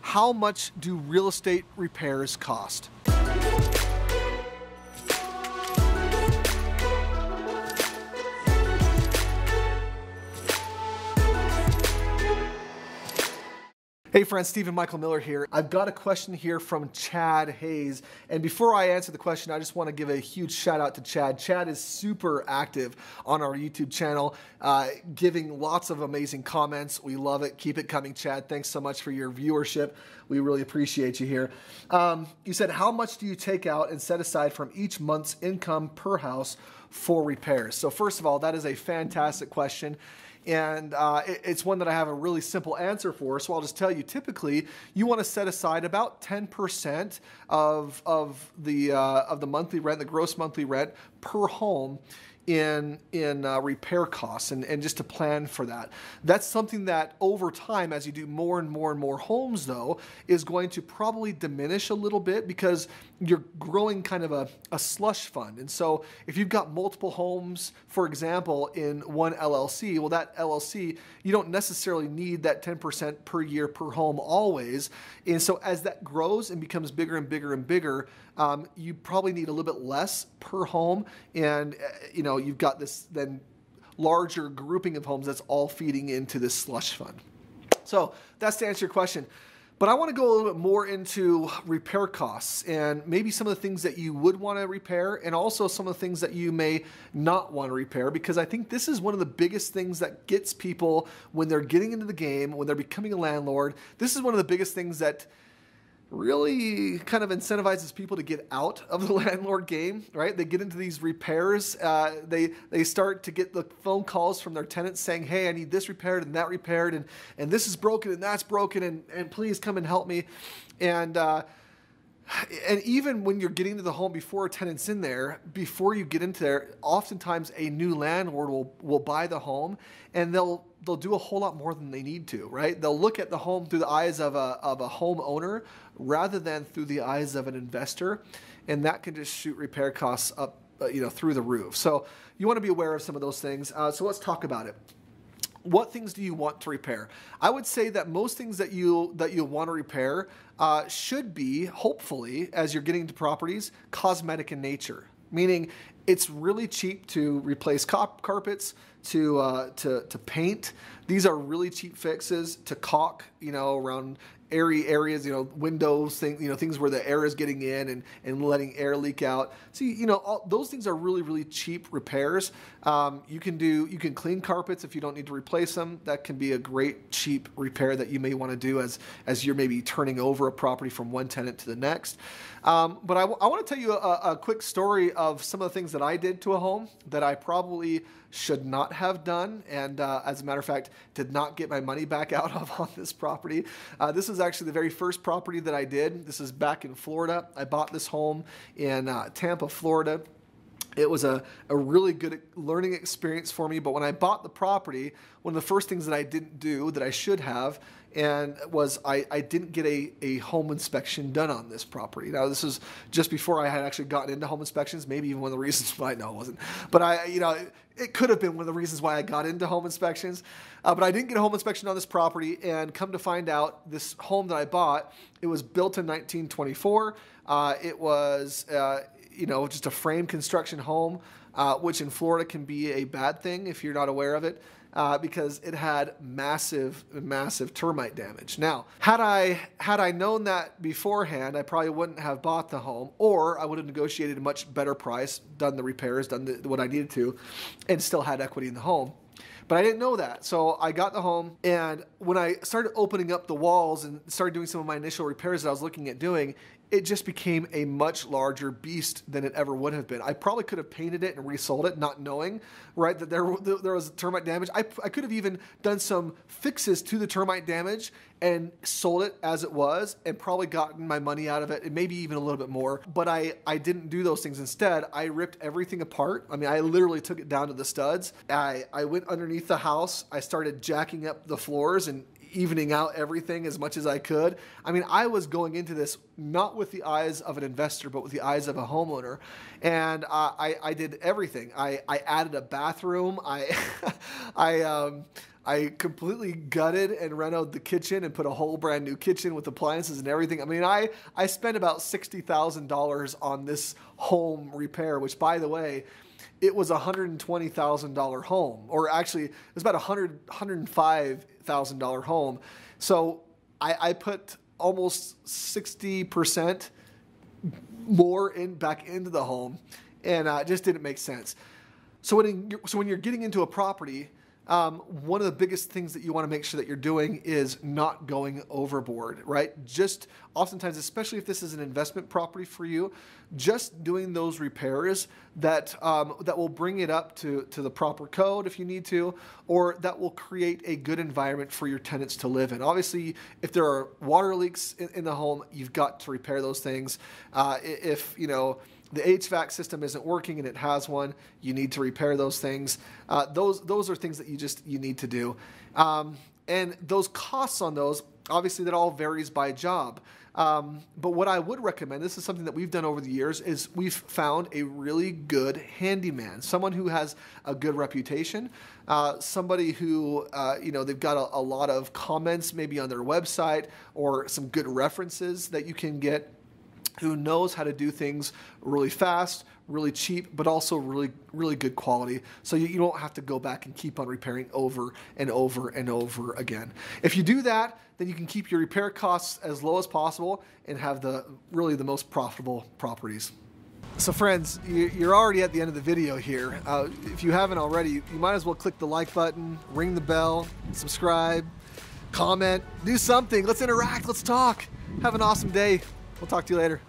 how much do real estate repairs cost? Hey friends, Stephen Michael Miller here. I've got a question here from Chad Hayes. And before I answer the question, I just want to give a huge shout out to Chad. Chad is super active on our YouTube channel, giving lots of amazing comments. We love it. Keep it coming, Chad. Thanks so much for your viewership. We really appreciate you here. You said, how much do you take out and set aside from each month's income per house for repairs? So first of all, that is a fantastic question. And it's one that I have a really simple answer for. So I'll just tell you, typically, you want to set aside about 10% of the monthly rent, the gross monthly rent per home in repair costs, and just to plan for that. That's something that over time, as you do more and more and more homes, though, is going to probably diminish a little bit because you're growing kind of a slush fund. And so if you've got multiple homes, for example, in one LLC, well, that LLC, you don't necessarily need that 10% per year per home always. And so as that grows and becomes bigger and bigger and bigger, you probably need a little bit less per home. And, you've got this then larger grouping of homes that's all feeding into this slush fund. So that's to answer your question. But I want to go a little bit more into repair costs and maybe some of the things that you would want to repair and also some of the things that you may not want to repair, because I think this is one of the biggest things that gets people when they're getting into the game, when they're becoming a landlord. This is one of the biggest things that really kind of incentivizes people to get out of the landlord game, right? They get into these repairs. They start to get the phone calls from their tenants saying, hey, I need this repaired and that repaired, and this is broken and that's broken, and please come and help me. And even when you're getting to the home before a tenant's in there, before you get into there, oftentimes a new landlord will buy the home, and they'll do a whole lot more than they need to, right? They'll look at the home through the eyes of a homeowner rather than through the eyes of an investor, and that can just shoot repair costs up, through the roof. So you want to be aware of some of those things. So let's talk about it. What things do you want to repair? I would say that most things that you'll want to repair should be, hopefully, as you're getting into properties, cosmetic in nature. Meaning, it's really cheap to replace carpets, to paint. These are really cheap fixes. To caulk, around airy areas, windows, things where the air is getting in and letting air leak out. See, all those things are really, really cheap repairs. You can clean carpets if you don't need to replace them. That can be a great cheap repair that you may want to do as you're maybe turning over a property from one tenant to the next. But I want to tell you a quick story of some of the things that I did to a home that I probably should not have done, and as a matter of fact, did not get my money back out of on this property. This is actually the very first property that I did. This is back in Florida. I bought this home in Tampa, Florida. It was a really good learning experience for me, but when I bought the property, one of the first things that I didn't do that I should have was I didn't get a home inspection done on this property. Now, this was just before I had actually gotten into home inspections, maybe even one of the reasons why, no, it wasn't. But it could have been one of the reasons why I got into home inspections. But I didn't get a home inspection on this property, and come to find out, this home that I bought, it was built in 1924. It was just a frame construction home, which in Florida can be a bad thing if you're not aware of it, because it had massive termite damage. Now, had I known that beforehand, I probably wouldn't have bought the home, or I would have negotiated a much better price, done the repairs, done what I needed to, and still had equity in the home. But I didn't know that. So I got the home, and when I started opening up the walls and started doing some of my initial repairs that I was looking at doing, it just became a much larger beast than it ever would have been. I probably could have painted it and resold it, not knowing, right, that there was termite damage. I could have even done some fixes to the termite damage and sold it as it was and probably gotten my money out of it, and maybe even a little bit more. But I didn't do those things. Instead, I ripped everything apart. I mean, I literally took it down to the studs. I went underneath the house. I started jacking up the floors and evening out everything as much as I could. I mean, I was going into this not with the eyes of an investor, but with the eyes of a homeowner. And I did everything. I added a bathroom. I I completely gutted and renovated the kitchen and put a whole brand new kitchen with appliances and everything. I mean, I spent about $60,000 on this home repair, which, by the way, it was a $120,000 home, or actually it was about $105,000 home. So I put almost 60% more back into the home, and it just didn't make sense. So when you're getting into a property, one of the biggest things that you want to make sure that you're doing is not going overboard, right? Just oftentimes, especially if this is an investment property for you, just doing those repairs that will bring it up to the proper code if you need to, or that will create a good environment for your tenants to live in. Obviously, if there are water leaks in the home, you've got to repair those things. If the HVAC system isn't working and it has one, you need to repair those things. Those are things that you need to do. And those costs on those, obviously that all varies by job. But what I would recommend, this is something that we've done over the years, is we've found a really good handyman, someone who has a good reputation, somebody who, they've got a lot of comments maybe on their website or some good references that you can get, who knows how to do things really fast, really cheap, but also really, really good quality. So you don't have to go back and keep on repairing over and over and over again. If you do that, then you can keep your repair costs as low as possible and have really the most profitable properties. So friends, you're already at the end of the video here. If you haven't already, you might as well click the like button, ring the bell, subscribe, comment, do something. Let's interact, let's talk. Have an awesome day. We'll talk to you later.